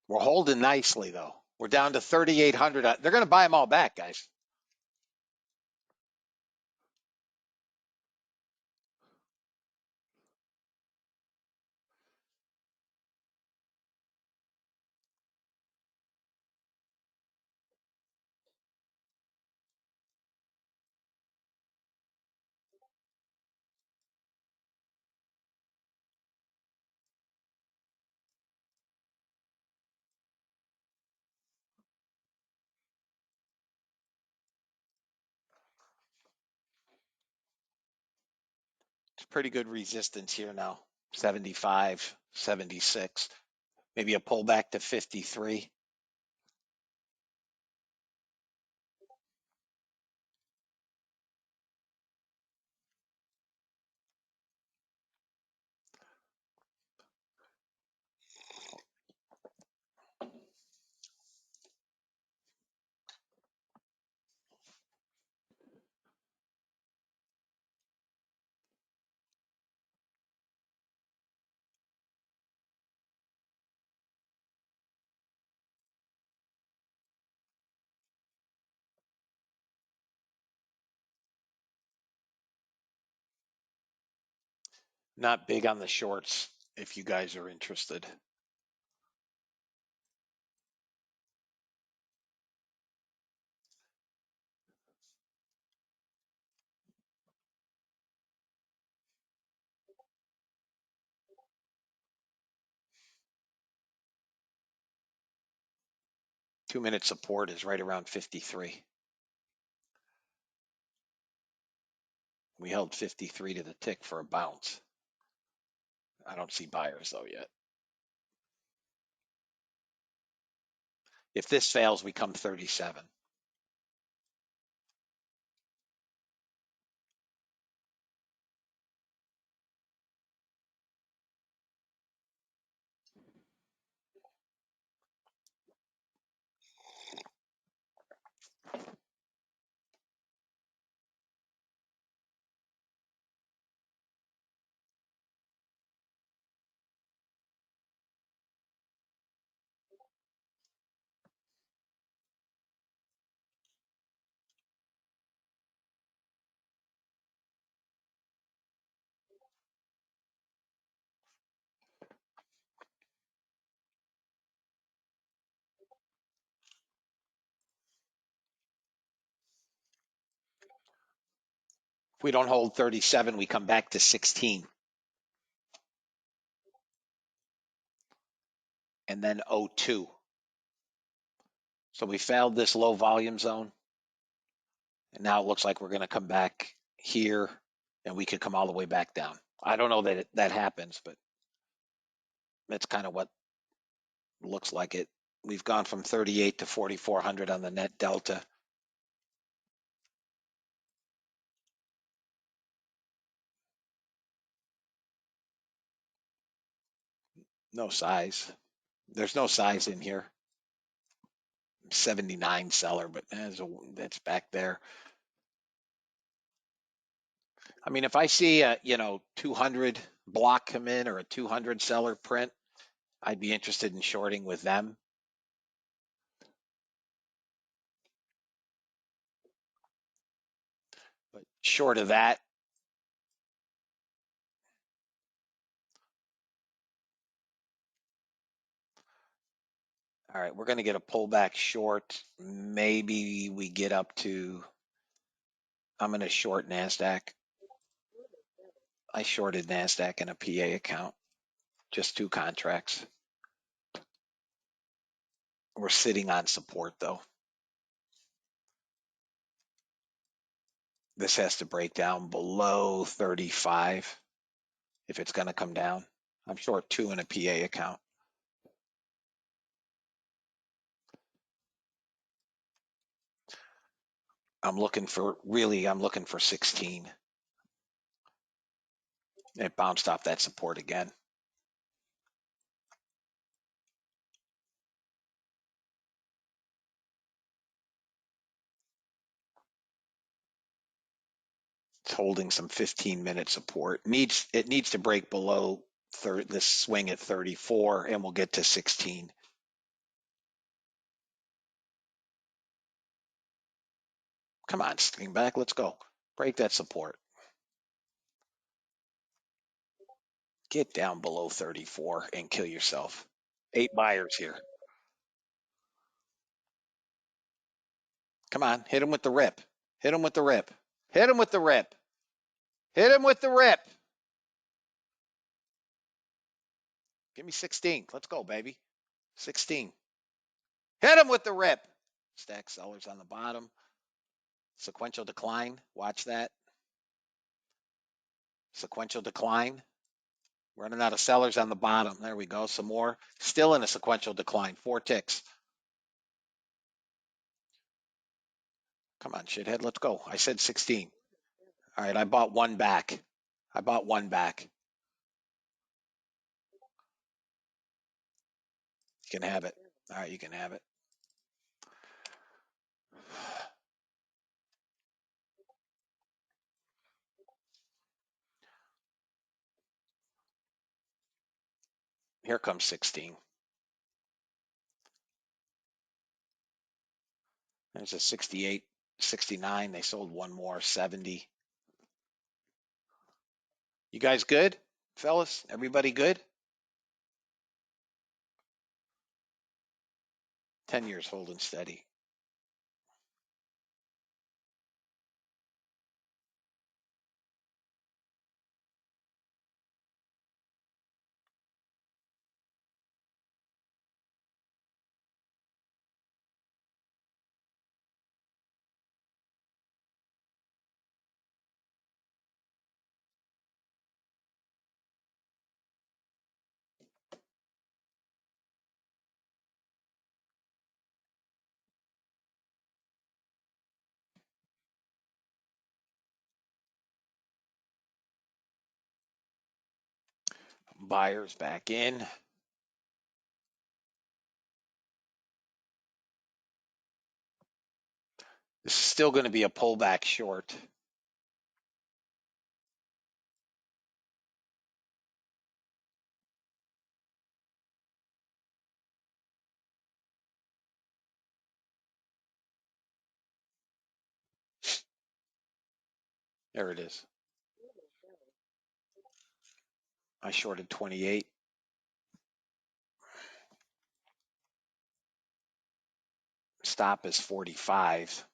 We're holding nicely, though. We're down to 3,800. They're going to buy them all back, guys. It's pretty good resistance here now. 75, 76. Maybe a pullback to 53. Not big on the shorts if you guys are interested. Two-minute support is right around 53. We held 53 to the tick for a bounce. I don't see buyers though yet. If this fails, we come 37. If we don't hold 37, we come back to 16. And then 02. So we failed this low volume zone. And now it looks like we're going to come back here and we could come all the way back down. I don't know that that happens, but that's kind of what looks like it. We've gone from 38 to 4,400 on the net delta. No size. There's no size in here. 79 seller, but that's back there. I mean, if I see a 200 block come in or a 200 seller print, I'd be interested in shorting with them. But short of that, all right, we're going to get a pullback short. Maybe we get up to, I'm going to short NASDAQ. I shorted NASDAQ in a PA account, just 2 contracts. We're sitting on support though. This has to break down below 35 if it's going to come down. I'm short 2 in a PA account. I'm looking for 16. It bounced off that support again. It's holding some 15-minute support. It needs to break below this swing at 34, and we'll get to 16. Come on, swing back. Let's go. Break that support. Get down below 34 and kill yourself. 8 buyers here. Come on, hit him with the rip. Hit him with the rip. Hit him with the rip. Hit him with the rip. Give me 16. Let's go, baby. 16. Hit him with the rip. Stack sellers on the bottom. Sequential decline. Watch that. Sequential decline. Running out of sellers on the bottom. There we go. Some more. Still in a sequential decline. 4 ticks. Come on, shithead. Let's go. I said 16. All right. I bought 1 back. I bought 1 back. You can have it. All right. You can have it. Here comes 16. There's a 68, 69. They sold 1 more, 70. You guys good, fellas? Everybody good? 10 years holding steady. Buyers back in. This is still going to be a pullback short. There it is. I shorted 28. Stop is 45.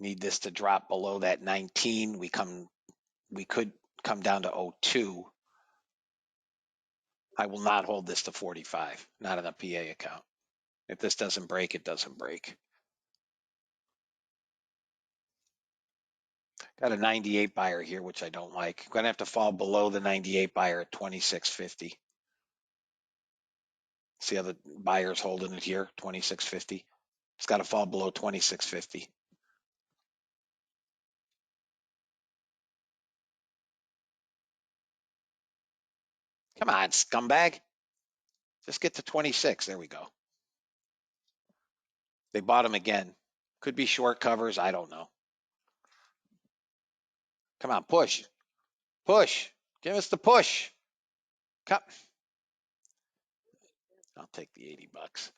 Need this to drop below that 19. We could come down to 02. I will not hold this to 45, not in a PA account. If this doesn't break, it doesn't break. Got a 98 buyer here, which I don't like. Going to have to fall below the 98 buyer at 26.50. See how the buyer's holding it here, 26.50. It's got to fall below 26.50. Come on, scumbag. Just get to 26. There we go. They bought them again. Could be short covers. I don't know. Come on, push. Push. Give us the push. Come. I'll take the 80 bucks.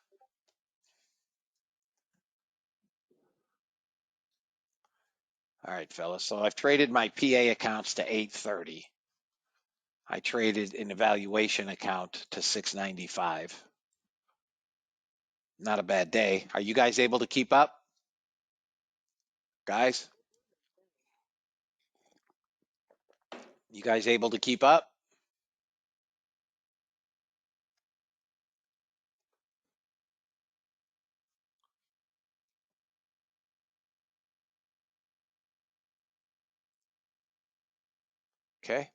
All right, fellas. So I've traded my PA accounts to 830. I traded an evaluation account to 695. Not a bad day. Are you guys able to keep up? Guys? You guys able to keep up? Okay.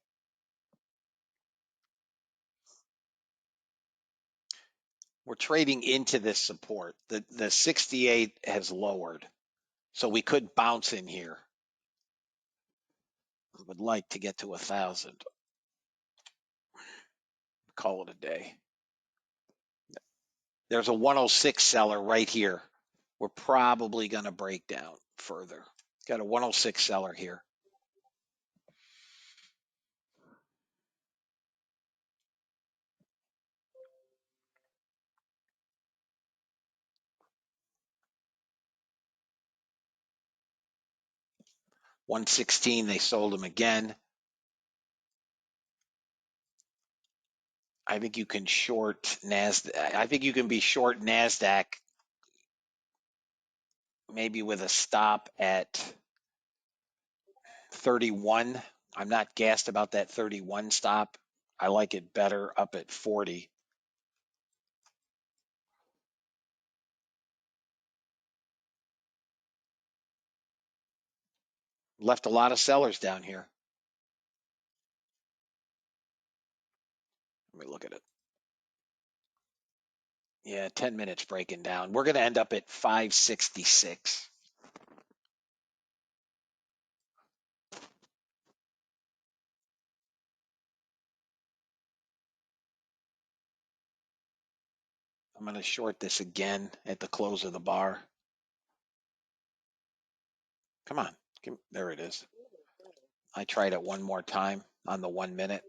We're trading into this support. The 68 has lowered. So we could bounce in here. I would like to get to 1,000. Call it a day. There's a 106 seller right here. We're probably going to break down further. Got a 106 seller here. $116, they sold them again. I think you can short NASDAQ. I think you can be short NASDAQ maybe with a stop at 31. I'm not gassed about that 31 stop. I like it better up at 40. Left a lot of sellers down here. Let me look at it. Yeah, 10 minutes breaking down. We're going to end up at 566. I'm going to short this again at the close of the bar. Come on. There it is. I tried it one more time on the 1 minute.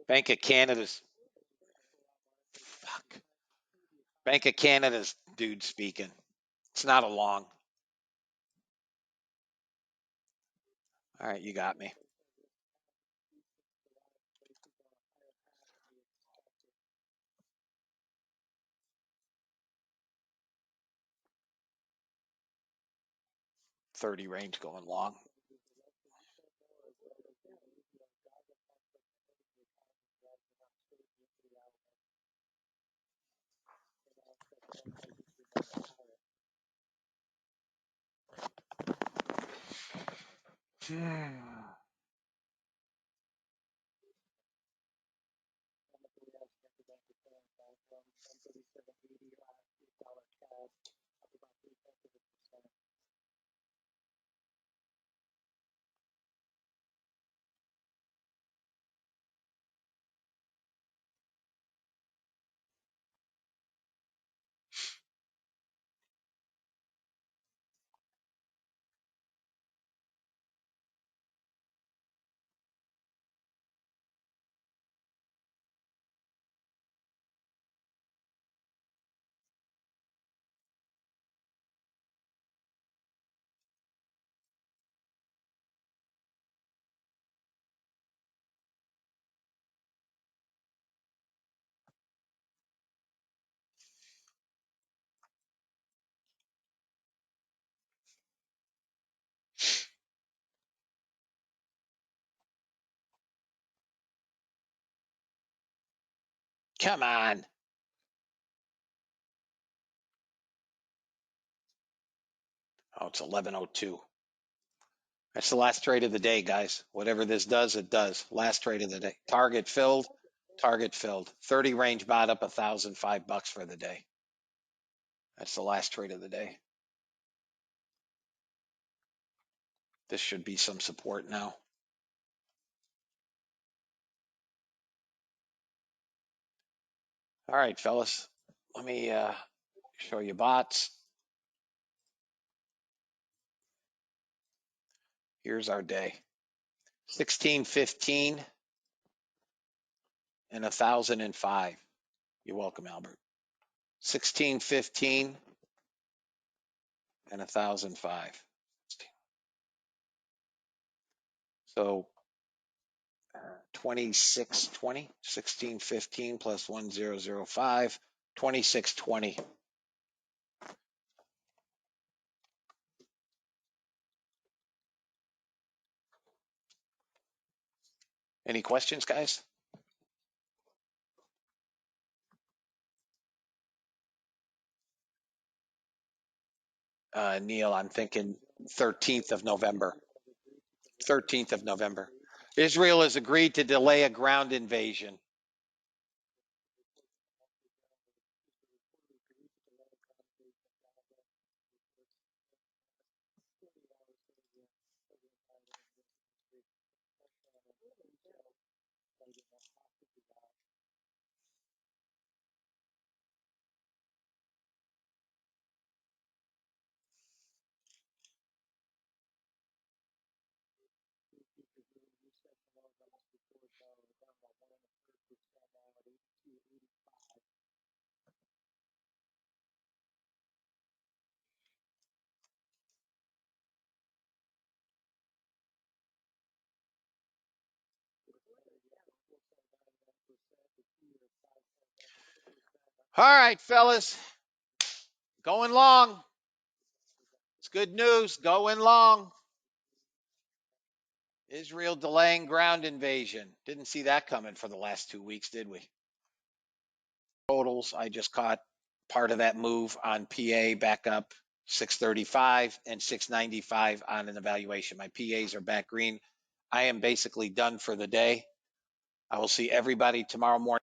Bank of Canada's. Fuck. Bank of Canada's dude speaking. It's not a long. All right, you got me. $30 range going long. Come on. Oh, it's 11:02. That's the last trade of the day, guys. Whatever this does, it does. Last trade of the day. Target filled. Target filled. 30 range bought up $1,005 for the day. That's the last trade of the day. This should be some support now. All right, fellas. Let me show you bots. Here's our day. 1615 and 1005. You're welcome, Albert. 1615 and 1005. So 2620, 1615 plus 1005, 2620. Any questions, guys? Neil, I'm thinking 13th of November. 13th of November. Israel has agreed to delay a ground invasion. All right, fellas. Going long. It's good news. Going long. Israel delaying ground invasion. Didn't see that coming for the last 2 weeks, did we? Totals. I just caught part of that move on PA back up 635 and 695 on an evaluation. My PAs are back green. I am basically done for the day. I will see everybody tomorrow morning.